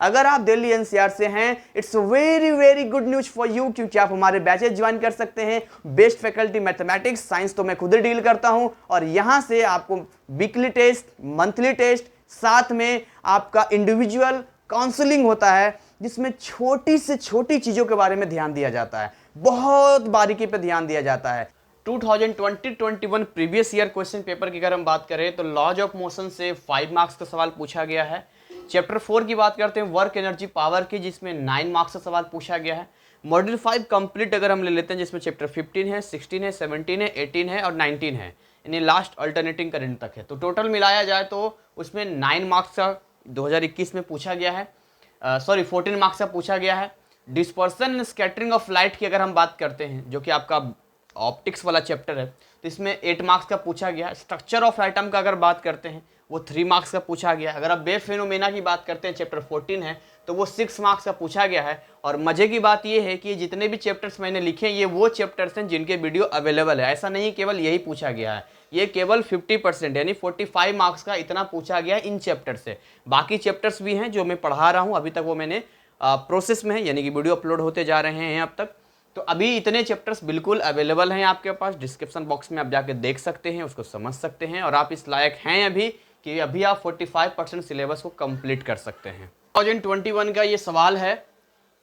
अगर आप दिल्ली एनसीआर से हैं, it's very very good news for you, क्योंकि आप हमारे बैचेज ज्वाइन कर सकते हैं। बेस्ट फैकल्टी मैथमेटिक्स साइंस तो मैं खुद ही डील करता हूं, और यहां से आपको वीकली टेस्ट, मंथली टेस्ट, साथ में आपका इंडिविजुअल काउंसलिंग होता है, जिसमें छोटी से छोटी चीजों के बारे में ध्यान दिया जाता है, बहुत बारीकी पे ध्यान दिया जाता है। 2020-21 प्रीवियस ईयर क्वेश्चन पेपर की अगर हम बात करें तो लॉज ऑफ मोशन से 5 मार्क्स का सवाल पूछा गया है। चैप्टर 4 की बात करते हैं, वर्क एनर्जी पावर की, जिसमें 9 मार्क्स का सवाल पूछा गया है। मॉड्यूल 5 कंप्लीट अगर हम ले लेते हैं, जिसमें चैप्टर 15 है, 16 है, 17 है, 18 है और 19 है, यानी लास्ट अल्टरनेटिंग करंट तक है। तो टोटल मिलाया जाए तो उसमें 9 मार्क्स का 2021 में पूछा गया है, 14 मार्क्स का पूछा गया है। Dispersion and scattering of light की अगर हम बात करते हैं, जो कि आपका ऑप्टिक्स वाला चैप्टर है, तो इसमें 8 मार्क्स का पूछा गया। स्ट्रक्चर ऑफ एटम का अगर बात करते हैं, वो 3 मार्क्स का पूछा गया। अगर आप वेव फेनोमेना की बात करते हैं, चैप्टर 14 है, तो वो 6 मार्क्स का पूछा गया है। और मजे की बात ये है कि जितने भी चैप्टर्स मैंने लिखे हैं, ये वो चैप्टर्स हैं जिनके वीडियो अवेलेबल है। ऐसा नहीं केवल यही पूछा गया है, ये केवल 50% यानी 45 मार्क्स का इतना पूछा गया है इन चैप्टर से। बाकी चैप्टर्स भी हैं जो मैं पढ़ा रहा हूँ, अभी तक वो मैंने प्रोसेस में है, यानी कि वीडियो अपलोड होते जा रहे हैं अब तक। तो अभी इतने चैप्टर्स बिल्कुल अवेलेबल हैं आपके पास, डिस्क्रिप्शन बॉक्स में आप जाके देख सकते हैं, उसको समझ सकते हैं, और आप इस लायक हैं अभी कि अभी आप 45% सिलेबस को कंप्लीट कर सकते हैं। 2021 का ये सवाल है,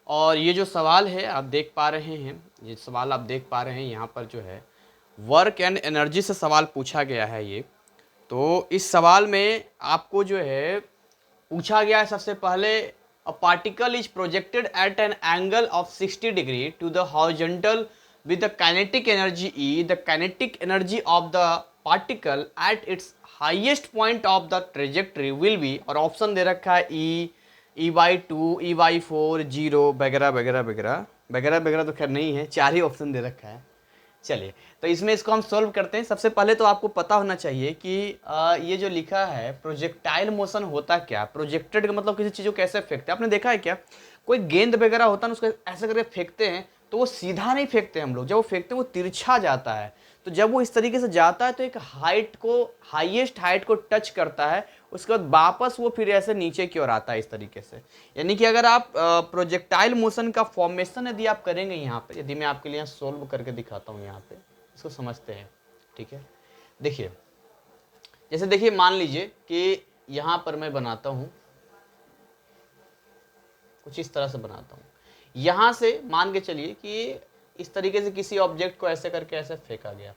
और ये जो सवाल है आप देख पा रहे हैं, ये सवाल आप देख पा रहे हैं यहाँ पर जो है वर्क एंड एनर्जी से सवाल पूछा गया है ये। तो इस सवाल में आपको जो है पूछा गया है, सबसे पहले a particle is projected at an angle of 60 degree to the horizontal with the kinetic energy E. The kinetic energy of the particle at its highest point of the trajectory will be, और option दे रखा है E/2, E/4, 0 वगैरह वगैरह वगैरह वगैरह वगैरह, तो खैर नहीं है, 4 ही ऑप्शन दे रखा है। चलिए, तो इसमें इसको हम सॉल्व करते हैं। सबसे पहले तो आपको पता होना चाहिए कि ये जो लिखा है प्रोजेक्टाइल मोशन होता क्या, प्रोजेक्टेड का मतलब किसी चीज़ को कैसे फेंकते हैं। आपने देखा है क्या, कोई गेंद वगैरह होता है ना, उसको ऐसे करके फेंकते हैं तो वो सीधा नहीं फेंकते हम लोग, जब वो फेंकते हैं वो तिरछा जाता है। तो जब वो इस तरीके से जाता है तो एक हाइट को, हाईएस्ट हाइट को टच करता है, उसके बाद वापस वो फिर ऐसे नीचे की ओर आता है इस तरीके से। यानी कि अगर आप प्रोजेक्टाइल मोशन का फॉर्मेशन यदि आप करेंगे यहाँ पे, यदि मैं आपके लिए सोल्व करके दिखाता हूँ यहाँ पे, इसको समझते हैं, ठीक है। देखिए, जैसे देखिए मान लीजिए कि यहाँ पर मैं बनाता हूँ, कुछ इस तरह से बनाता हूँ। यहाँ से मान के चलिए कि इस तरीके से किसी ऑब्जेक्ट को ऐसे करके ऐसे फेंका गया,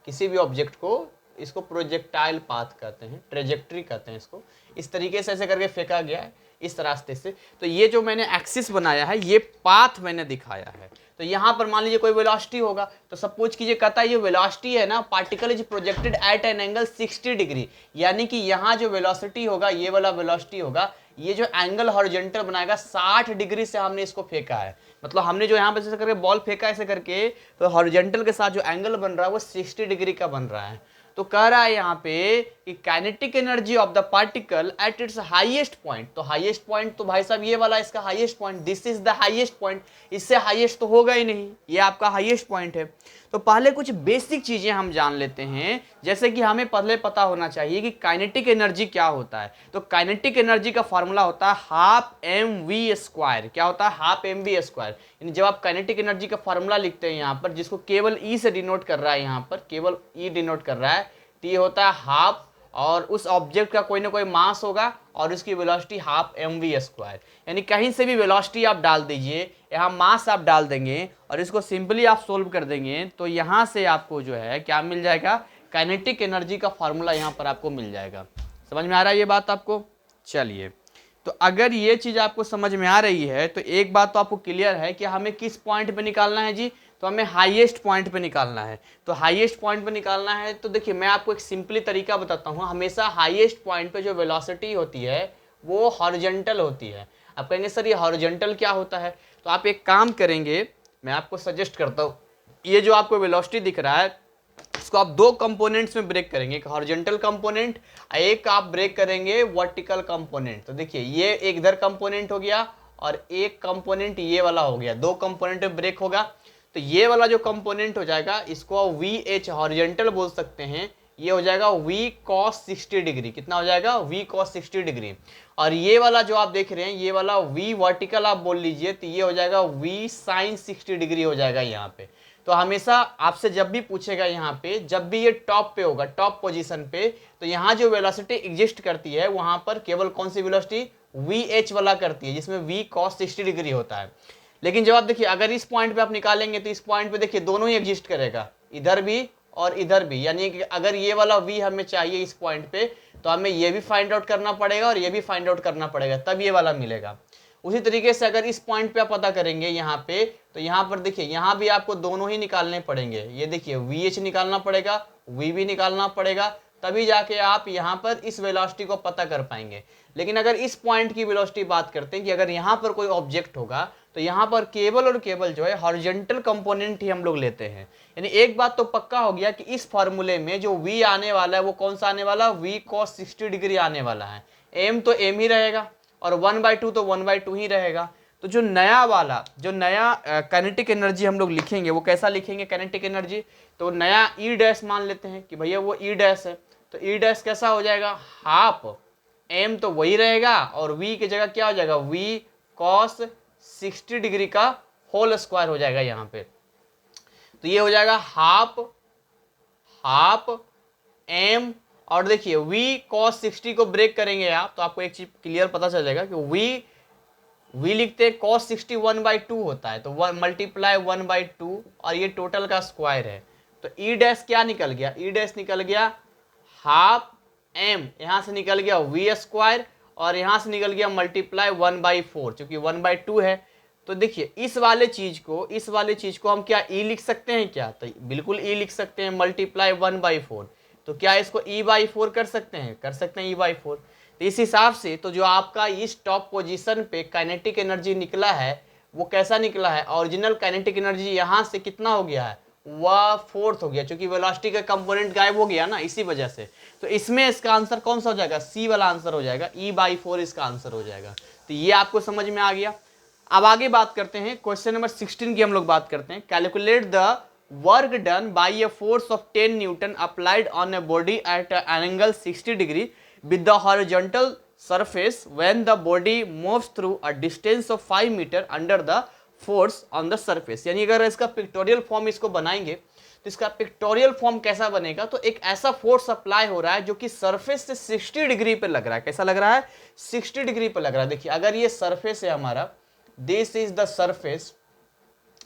किसी भी ऑब्जेक्ट को, इसको प्रोजेक्टाइल पाथ कहते हैं, ट्रेजेक्ट्री कहते हैं इसको। इस तरीके से ऐसे करके फेंका गया है इस रास्ते से। तो ये जो मैंने एक्सिस बनाया है, ये पाथ मैंने दिखाया है। तो यहाँ पर मान लीजिए कोई वेलोसिटी होगा, तो सपोज कीजिए कहता है ये वेलोसिटी है ना, particle is projected at an angle 60 degree, यानी कि यहाँ जो वेलोसिटी होगा, ये वाला वेलोसिटी होगा, ये जो एंगल हॉरिजॉन्टल बनाएगा 60 डिग्री से हमने इसको फेंका है। मतलब हमने जो यहाँ पे ऐसे करके बॉल फेंका ऐसे करके, तो हॉरिजॉन्टल के साथ जो एंगल बन रहा है वो 60 डिग्री का बन रहा है। तो कह रहा है यहाँ पे कि kinetic energy of the particle at its highest point. तो हाईएस्ट पॉइंट तो भाई साहब ये वाला इसका highest point, this is the highest point, इससे हाईएस्ट तो होगा ही नहीं, ये आपका हाईएस्ट पॉइंट है। तो पहले कुछ बेसिक चीजें हम जान लेते हैं, जैसे कि हमें पहले पता होना चाहिए कि काइनेटिक एनर्जी क्या होता है। तो काइनेटिक एनर्जी का फॉर्मूला होता है हाफ mv²। क्या होता है? Half mv²। यानी जब आप काइनेटिक एनर्जी का फॉर्मूला लिखते हैं यहाँ पर, जिसको केवल ई से डिनोट कर रहा है, यहाँ पर केवल ई डिनोट कर रहा है, तो ये होता है हाफ, और उस ऑब्जेक्ट का कोई ना कोई मास होगा और उसकी वेलोसिटी हाफ mv²। यानी कहीं से भी वेलोसिटी आप डाल दीजिए, यहाँ मास आप डाल देंगे और इसको सिंपली आप सोल्व कर देंगे, तो यहाँ से आपको जो है क्या मिल जाएगा, काइनेटिक एनर्जी का फॉर्मूला यहाँ पर आपको मिल जाएगा। समझ में आ रहा है ये बात आपको? चलिए, तो अगर ये चीज़ आपको समझ में आ रही है तो एक बात तो आपको क्लियर है कि हमें किस पॉइंट पे निकालना है जी, तो हमें हाईएस्ट पॉइंट पे निकालना है। तो हाईएस्ट पॉइंट पे निकालना है तो देखिए मैं आपको एक सिंपली तरीका बताता हूँ। हमेशा हाईएस्ट पॉइंट पे जो वेलोसिटी होती है वो हॉरिजॉन्टल होती है। आप कहेंगे सर ये हॉरिजॉन्टल क्या होता है, तो आप एक काम करेंगे, मैं आपको सजेस्ट करता हूँ, ये जो आपको वेलोसिटी दिख रहा है इसको आप दो कंपोनेंट्स में ब्रेक करेंगे, एक हॉरिजॉन्टल कंपोनेंट, एक आप ब्रेक करेंगे वर्टिकल कंपोनेंट। तो देखिए ये एक इधर कंपोनेंट हो गया और एक कंपोनेंट ये वाला हो गया, दो कंपोनेंट में ब्रेक होगा। तो ये वाला जो कंपोनेंट हो जाएगा इसको वी एच हॉरिजॉन्टल बोल सकते हैं, ये हो जाएगा v cos 60 डिग्री। कितना हो जाएगा? v cos 60 degree. और ये वाला जो आप देख रहे हैं, ये वाला v वर्टिकल आप बोल लीजिए, तो ये हो जाएगा v sin 60 डिग्री हो जाएगा यहाँ पे। तो हमेशा आपसे जब भी पूछेगा यहाँ पे, जब भी ये टॉप पे होगा, टॉप पोजीशन पे, तो यहाँ जो वेलोसिटी एग्जिस्ट करती है वहां पर केवल कौन सी वेलोसिटी? vh वाला करती है, जिसमें v cos 60 डिग्री होता है। लेकिन जब आप देखिए, अगर इस पॉइंट पे आप निकालेंगे तो इस पॉइंट पे देखिए दोनों ही एग्जिस्ट करेगा, इधर भी और इधर भी। यानी कि अगर ये वाला v हमें चाहिए इस पॉइंट पे, तो हमें ये भी फाइंड आउट करना पड़ेगा और ये भी फाइंड आउट करना पड़ेगा, तब ये वाला मिलेगा। उसी तरीके से अगर इस पॉइंट पे आप पता करेंगे यहाँ पे, तो यहाँ पर देखिए यहाँ भी आपको दोनों ही निकालने पड़ेंगे। ये देखिए VH निकालना पड़ेगा, V भी निकालना पड़ेगा, तभी जाके आप यहाँ पर इस वेलोसिटी को पता कर पाएंगे। लेकिन अगर इस पॉइंट की वेलोसिटी बात करते हैं कि अगर यहाँ पर कोई ऑब्जेक्ट होगा, तो यहाँ पर केबल और केबल जो है हॉरिजॉन्टल कंपोनेंट ही हम लोग लेते हैं। यानी एक बात तो पक्का हो गया कि इस फॉर्मूले में जो V आने वाला है वो कौन सा आने वाला? v cos 60 डिग्री आने वाला है। m तो m ही रहेगा और 1/2 तो 1/2 ही रहेगा। तो जो नया काइनेटिक एनर्जी हम लोग लिखेंगे वो कैसा लिखेंगे काइनेटिक एनर्जी? तो नया ई डैश मान लेते हैं कि भैया वो ई डैश है, तो ई डैश कैसा हो जाएगा? हाफ m तो वही रहेगा और v की जगह क्या हो जाएगा? v cos 60 डिग्री का होल स्क्वायर हो जाएगा यहाँ पे। तो ये हो जाएगा हाफ m, और देखिए v cos 60 को ब्रेक करेंगे आप तो आपको एक चीज क्लियर पता चल जाएगा कि v लिखते हैं cos 60 1/2 होता है, तो 1 मल्टीप्लाई 1/2 और ये टोटल का स्क्वायर है। तो ई डैश क्या निकल गया? ई डैश निकल गया हाफ m, यहां से निकल गया v स्क्वायर और यहां से निकल गया मल्टीप्लाई 1/4, क्योंकि 1/2 है। तो देखिए इस वाले चीज को हम क्या ई लिख सकते हैं क्या? तो बिल्कुल ई लिख सकते हैं, मल्टीप्लाई 1/4। तो क्या इसको e/4 कर सकते हैं? कर सकते हैं e/4। तो इस हिसाब से तो जो आपका इस टॉप पोजीशन पे काइनेटिक एनर्जी निकला है वो कैसा निकला है? ओरिजिनल काइनेटिक एनर्जी यहाँ से कितना हो गया है? 1/4 हो गया, क्योंकि वेलोसिटी का कंपोनेंट गायब हो गया ना, इसी वजह से। तो इसमें इसका आंसर कौन सा हो जाएगा? सी वाला आंसर हो जाएगा, e/4 इसका आंसर हो जाएगा। तो ये आपको समझ में आ गया। अब आगे बात करते हैं, क्वेश्चन नंबर 16 की हम लोग बात करते हैं। Calculate the work done by a force of 10 newton applied on a body at an angle 60 degree with the horizontal surface when the body moves through a distance of 5 metre under the force on the surface. यानी अगर इसका pictorial form इसको बनाएंगे तो इसका pictorial form कैसा बनेगा? तो एक ऐसा फोर्स अप्लाई हो रहा है जो कि सरफेस से 60 डिग्री पे लग रहा है। कैसा लग रहा है? 60 डिग्री पे लग रहा है। देखिए अगर ये सरफेस है हमारा, दिस इज द सरफेस,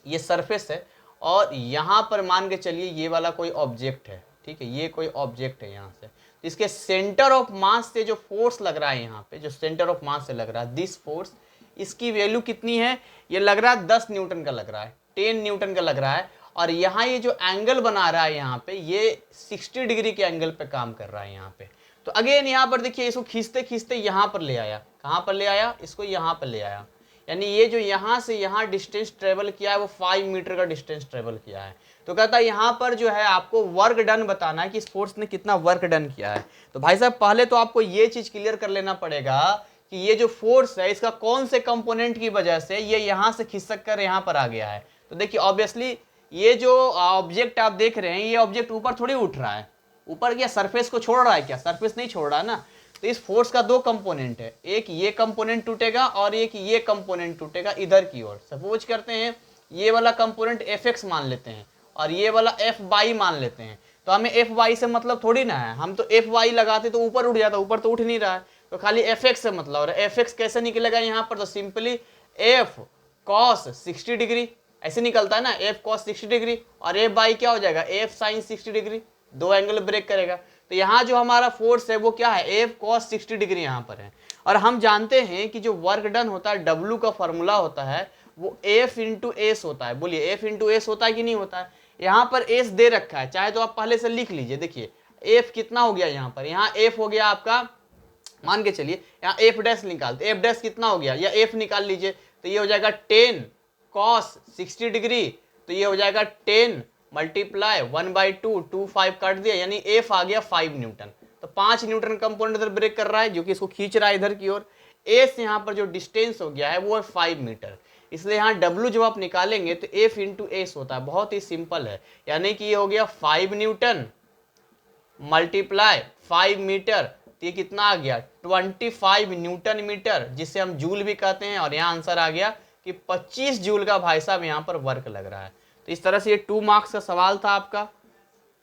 ये सरफेस है और यहां पर मान के चलिए ये वाला कोई ऑब्जेक्ट है, ठीक है, ये कोई ऑब्जेक्ट है। यहां से इसके सेंटर ऑफ मास से जो फोर्स लग रहा है, यहाँ पे जो सेंटर ऑफ मास से लग रहा है, दिस फोर्स, इसकी वैल्यू कितनी है? ये लग रहा है 10 न्यूटन का लग रहा है, 10 न्यूटन का लग रहा है। और यहाँ ये जो एंगल बना रहा है यहाँ पे, ये 60 डिग्री के एंगल पे काम कर रहा है यहाँ पे। तो अगेन यहाँ पर देखिए इसको खींचते खींचते यहाँ पर ले आया। कहाँ पर ले आया? इसको यहाँ पर ले आया। यानी ये जो यहाँ से यहाँ डिस्टेंस ट्रेवल किया है वो 5 मीटर का डिस्टेंस ट्रेवल किया है। तो कहता है यहाँ पर जो है आपको वर्क डन बताना है कि इस फोर्स ने कितना वर्क डन किया है। तो भाई साहब पहले तो आपको ये चीज क्लियर कर लेना पड़ेगा कि ये जो फोर्स है इसका कौन से कंपोनेंट की वजह से ये यहाँ से खिसक कर यहाँ पर आ गया है। तो देखिए ऑब्वियसली ये जो ऑब्जेक्ट आप देख रहे हैं, ये ऑब्जेक्ट ऊपर थोड़ी उठ रहा है, ऊपर क्या सरफेस को छोड़ रहा है क्या? सरफेस नहीं छोड़ रहा है ना। तो इस फोर्स का दो कंपोनेंट है, एक ये कंपोनेंट टूटेगा और एक ये कंपोनेंट टूटेगा इधर की ओर। सपोज करते हैं ये वाला कंपोनेंट Fx मान लेते हैं और ये वाला Fy मान लेते हैं। तो हमें Fy से मतलब थोड़ी ना है, हम तो Fy लगाते तो ऊपर उठ जाता, ऊपर तो उठ नहीं रहा है, तो खाली Fx से मतलब। और Fx कैसे निकलेगा यहाँ पर? तो सिंपली F cos 60 डिग्री ऐसे निकलता है ना, F cos 60 डिग्री, और Fy क्या हो जाएगा? F sin 60 डिग्री, दो एंगल ब्रेक करेगा। तो यहाँ जो हमारा फोर्स है वो क्या है? F cos 60 डिग्री यहाँ पर है। और हम जानते हैं कि जो वर्क डन होता है W का फॉर्मूला होता है वो F इंटू एस होता है। बोलिए F इंटू एस होता है कि नहीं होता है? यहाँ पर एस दे रखा है, चाहे तो आप पहले से लिख लीजिए। देखिए F कितना हो गया यहाँ पर? यहाँ F हो गया आपका, मान के चलिए यहाँ F डैश निकालते, F डैश कितना हो गया? या F निकाल लीजिए, तो ये हो जाएगा 10 cos 60 डिग्री, तो ये हो जाएगा 10 मल्टीप्लाई 1/2, 2 5 काट दिया, यानी F आ गया 5 न्यूटन। तो 5 न्यूटन कंपोनेंट इधर ब्रेक कर रहा है जो कि इसको खींच रहा है इधर की ओर। एस यहाँ पर जो डिस्टेंस हो गया है वो है 5 मीटर, इसलिए यहाँ W जब आप निकालेंगे तो F इंटू एस होता है। बहुत ही सिंपल है, यानी कि ये हो गया 5 न्यूटन मल्टीप्लाई 5 मीटर, तो ये कितना आ गया 25 न्यूटन मीटर, जिसे हम जूल भी कहते हैं। और यहाँ आंसर आ गया कि 25 जूल का भाई साहब यहाँ पर वर्क लग रहा है। तो इस तरह से ये 2 मार्क्स का सवाल था आपका,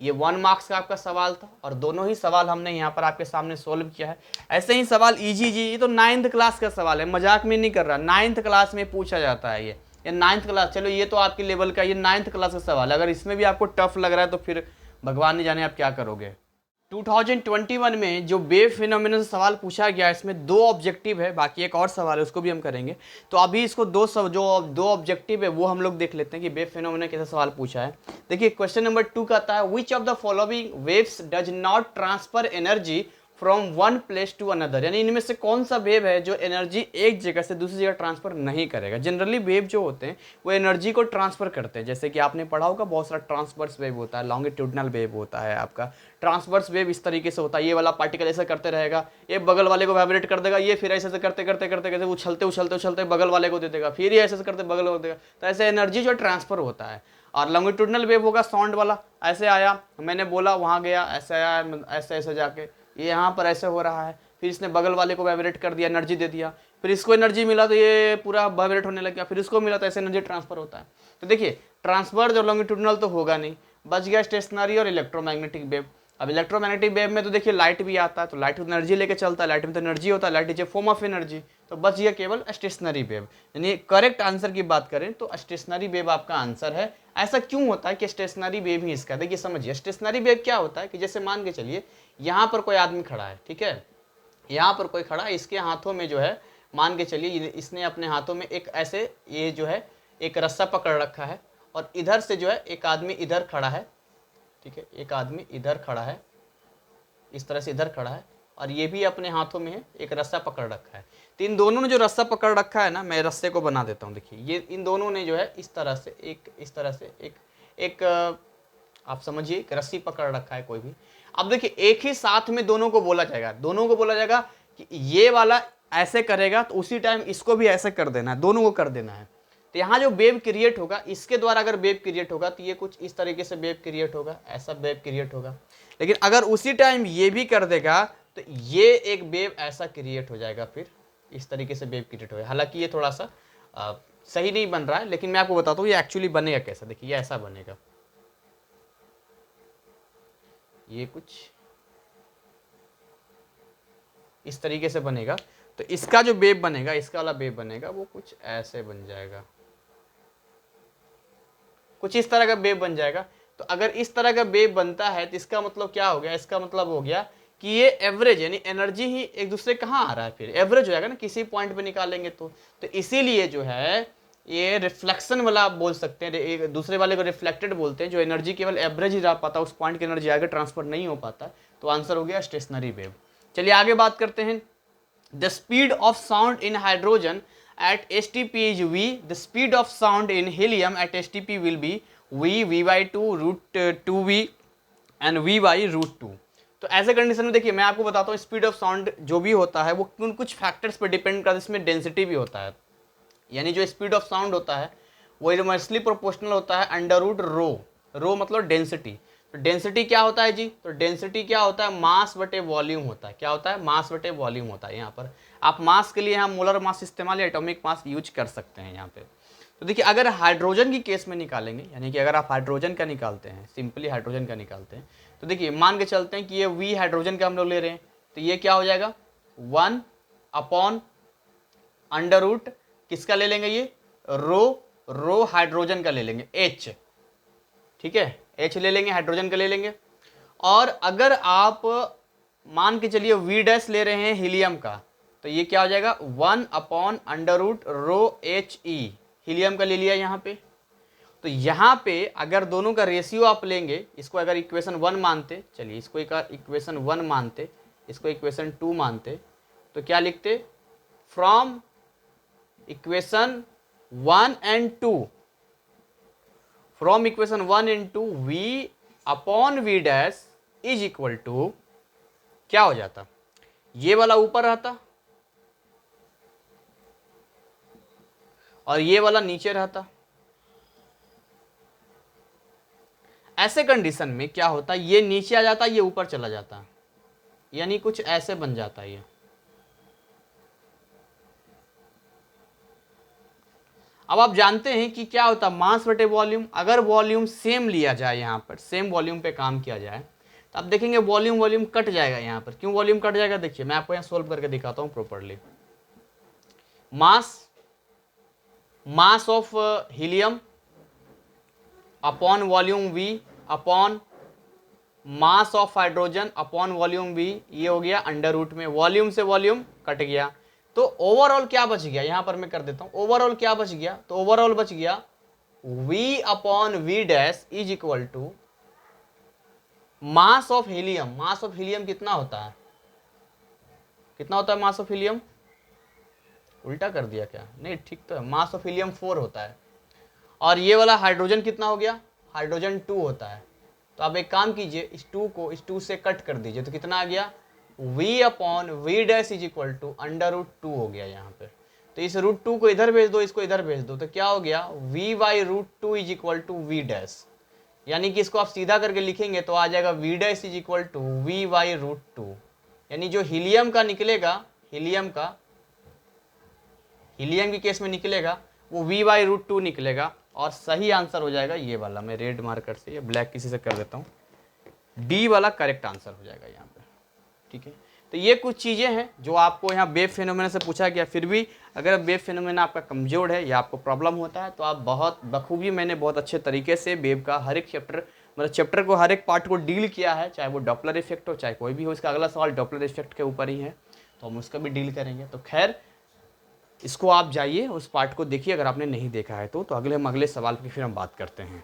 ये 1 मार्क्स का आपका सवाल था, और दोनों ही सवाल हमने यहाँ पर आपके सामने सोल्व किया है। ऐसे ही सवाल इजी जी, ये तो 9th क्लास का सवाल है, मजाक में नहीं कर रहा, 9th क्लास में पूछा जाता है ये 9th क्लास, चलो ये तो आपके लेवल का, ये 9th क्लास का सवाल है। अगर इसमें भी आपको टफ लग रहा है तो फिर भगवान नहीं जाने आप क्या करोगे। 2021 में जो वेव फिनोमेना से सवाल पूछा गया, इसमें 2 ऑब्जेक्टिव है, बाकी एक और सवाल है उसको भी हम करेंगे। तो अभी इसको दो ऑब्जेक्टिव है वो हम लोग देख लेते हैं कि वेव फिनोमेना कैसे सवाल पूछा है। देखिए क्वेश्चन नंबर 2 कहता है which of the following waves does not transfer energy from one place to another, यानी इनमें से कौन सा वेव है जो एनर्जी एक जगह से दूसरी जगह ट्रांसफर नहीं करेगा। जनरली वेव जो होते हैं वो एनर्जी को ट्रांसफर करते हैं, जैसे कि आपने पढ़ा होगा बहुत सारा ट्रांसवर्स वेव होता है, लॉन्गिट्यूडनल वेव होता है आपका। ट्रांसवर्स वेव इस तरीके से होता है, ये वाला पार्टिकल ऐसा करते रहेगा, ये बगल वाले को वाइब्रेट कर देगा, ये फिर ऐसे करते करते करते करते उछलते उछलते उछलते बगल वाले को दे देगा, फिर ये ऐसे करते बगल को देगा। तो ऐसे एनर्जी जो ट्रांसफर होता है। और लॉन्गिट्यूडनल वेव होगा साउंड वाला, ऐसे आया, मैंने बोला वहाँ गया, ऐसे आया, ऐसे ऐसे जाके ये यहाँ पर ऐसे हो रहा है, फिर इसने बगल वाले को वाइब्रेट कर दिया, एनर्जी दे दिया, फिर इसको एनर्जी मिला तो ये पूरा वाइब्रेट होने लग गया, फिर इसको मिला तो ऐसे एनर्जी ट्रांसफर होता है। तो देखिए ट्रांसफर जो लॉन्गिट्यूडनल तो होगा नहीं, बच गया स्टेशनरी और इलेक्ट्रोमैग्नेटिक वेव। अब इलेक्ट्रोमैग्नेटिक वेव में तो देखिए लाइट भी आता है, तो लाइट एनर्जी लेके चलता है, लाइट में तो एनर्जी होता है, light is a form of energy, तो बच गया केवल स्टेशनरी वेव। यानी करेक्ट आंसर की बात करें तो स्टेशनरी वेव आपका आंसर है। ऐसा क्यों होता है कि स्टेशनरी वेव ही इसका, देखिए समझिए स्टेशनरी वेव क्या होता है कि जैसे मान के चलिए यहाँ पर कोई आदमी खड़ा है, ठीक है, यहाँ पर कोई खड़ा है, इसके हाथों में जो है मान के चलिए इसने अपने हाथों में एक ऐसे ये जो है एक रस्सा पकड़ रखा है, और इधर से जो है एक आदमी इधर खड़ा है, ठीक है, एक आदमी इधर खड़ा है, इस तरह से इधर खड़ा है, और ये भी अपने हाथों में है एक रस्सा पकड़ रखा है। तो इन दोनों ने जो रस्सा पकड़ रखा है ना, मैं रस्से को बना देता हूँ, देखिए ये इन दोनों ने जो है इस तरह से एक इस तरह से एक आप समझिए एक रस्सी पकड़ रखा है कोई भी। अब देखिए एक ही साथ में दोनों को बोला जाएगा, दोनों को बोला जाएगा कि ये वाला ऐसे करेगा तो उसी टाइम इसको भी ऐसे कर देना है, दोनों को कर देना है। तो यहाँ जो वेव क्रिएट होगा, इसके द्वारा अगर वेव क्रिएट होगा तो ये कुछ इस तरीके से वेव क्रिएट होगा, ऐसा वेव क्रिएट होगा। लेकिन अगर उसी टाइम ये भी कर देगा तो ये एक वेव ऐसा क्रिएट हो जाएगा, फिर इस तरीके से वेव क्रिएट होगा। हालांकि ये थोड़ा सा सही नहीं बन रहा है, लेकिन मैं आपको बताता हूँ ये एक्चुअली बनेगा कैसा। देखिए ये ऐसा बनेगा, ये कुछ इस तरीके से बनेगा। तो इसका जो वेव बनेगा, इसका वाला वेव बनेगा वो कुछ ऐसे बन जाएगा, कुछ इस तरह का वेव बन जाएगा। तो अगर इस तरह का वेव बनता है तो इसका मतलब क्या हो गया, इसका मतलब हो गया कि ये एवरेज यानी एनर्जी ही एक दूसरे कहाँ आ रहा है, फिर एवरेज हो जाएगा ना, किसी पॉइंट पे निकालेंगे तो इसीलिए जो है ये रिफ्लेक्शन वाला आप बोल सकते हैं, एक दूसरे वाले को रिफ्लेक्टेड बोलते हैं, जो एनर्जी केवल एवरेज ही रह पाता, उस पॉइंट की एनर्जी आगे ट्रांसफर नहीं हो पाता। तो आंसर हो गया स्टेशनरी वेव। चलिए आगे बात करते हैं। The speed of sound in hydrogen at STP is v, the speed of sound in helium at STP will be v by 2 root 2v and v by root 2। तो ऐसे condition में देखिए मैं आपको बताता हूँ स्पीड ऑफ साउंड जो भी होता है वो कुछ फैक्टर्स पर डिपेंड करता है, इसमें डेंसिटी भी होता है। यानी जो स्पीड ऑफ साउंड होता है वो इनवर्सली प्रोपोर्शनल होता है अंडर रूट रो, रो मतलब डेंसिटी। तो डेंसिटी क्या होता है जी, तो डेंसिटी क्या होता है, मास बटे वॉल्यूम होता है। क्या होता है, मास बटे वॉल्यूम होता है। यहाँ पर आप मास के लिए यहाँ मोलर मास इस्तेमाल या एटॉमिक मास यूज कर सकते हैं यहाँ पे। तो देखिए अगर हाइड्रोजन की केस में निकालेंगे, यानी कि अगर आप हाइड्रोजन का निकालते हैं, सिंपली हाइड्रोजन का निकालते हैं, तो देखिए मान के चलते हैं कि ये वी हाइड्रोजन का हम लोग ले रहे हैं, तो ये क्या हो जाएगा 1 अपॉन अंडर रूट किसका ले लेंगे, ये रो हाइड्रोजन का ले लेंगे H, ठीक है, H ले लेंगे, हाइड्रोजन का ले लेंगे। और अगर आप मान के चलिए V डैश ले रहे हैं हीलियम का, तो ये क्या हो जाएगा 1 upon under root rho HE, helium का ले लिया यहाँ पे। तो यहाँ पे अगर दोनों का रेशियो आप लेंगे, इसको अगर इक्वेशन 1 मानते, चलिए इसको एक इक्वेशन 1 मानते, इसको इक्वेशन 2 मानते, तो क्या लिखते, from equation 1 and 2, from equation 1 into v upon v dash is equal to क्या हो जाता, ये वाला ऊपर रहता और ये वाला नीचे रहता। ऐसे कंडीशन में क्या होता है, ये नीचे आ जाता है, ये ऊपर चला जाता है, यानी कुछ ऐसे बन जाता है ये। अब आप जानते हैं कि क्या होता है मास बटे वॉल्यूम। अगर वॉल्यूम सेम लिया जाए, यहाँ पर सेम वॉल्यूम पे काम किया जाए, तो आप देखेंगे वॉल्यूम वॉल्यूम कट जाएगा यहाँ पर। क्यों वॉल्यूम कट जाएगा, देखिए मैं आपको यहाँ सोल्व करके दिखाता हूँ properly. Mass of helium upon volume V upon mass of hydrogen upon volume V, ये हो गया अंडर रूट में, वॉल्यूम से वॉल्यूम कट गया, तो ओवरऑल क्या बच गया, यहां पर मैं कर देता हूं ओवरऑल क्या बच गया, तो ओवरऑल बच गया V upon V dash is equal to mass of helium. Mass of helium कितना होता है, कितना होता है मास ऑफ हीलियम, उल्टा कर दिया क्या, नहीं ठीक तो है, मास ऑफ हीलियम 4 होता है। और ये वाला हाइड्रोजन कितना हो गया, हाइड्रोजन 2 होता है। तो आप एक काम कीजिए, इस 2 को इस 2 से कट कर दीजिए, तो कितना आ गया V upon V dash is equal to under root 2 हो गया यहाँ पे। तो इस रूट 2 को इधर भेज दो, इसको इधर भेज दो, तो क्या हो गया V by root 2 is equal to V dash, यानी कि इसको आप सीधा करके लिखेंगे तो आ जाएगा V dash is equal to V by root 2, यानी जो हीलियम का निकलेगा, हीलियम के केस में निकलेगा वो V बाई रूट 2 निकलेगा, और सही आंसर हो जाएगा ये वाला। मैं रेड मार्कर से या ब्लैक किसी से कर देता हूँ, डी वाला करेक्ट आंसर हो जाएगा यहाँ पे। ठीक है, तो ये कुछ चीज़ें हैं जो आपको यहाँ वेव फिनोमेना से पूछा गया। फिर भी अगर वेव फिनोमेना आपका कमजोर है या आपको प्रॉब्लम होता है, तो आप बहुत बखूबी, मैंने बहुत अच्छे तरीके से वेव का हर एक चैप्टर, मतलब चैप्टर को हर एक पार्ट को डील किया है, चाहे वो डॉपलर इफेक्ट हो चाहे कोई भी हो। इसका अगला सवाल डॉपलर इफेक्ट के ऊपर ही है, तो हम उसका भी डील करेंगे। तो खैर, इसको आप जाइए उस पार्ट को देखिए अगर आपने नहीं देखा है तो अगले सवाल की फिर हम बात करते हैं।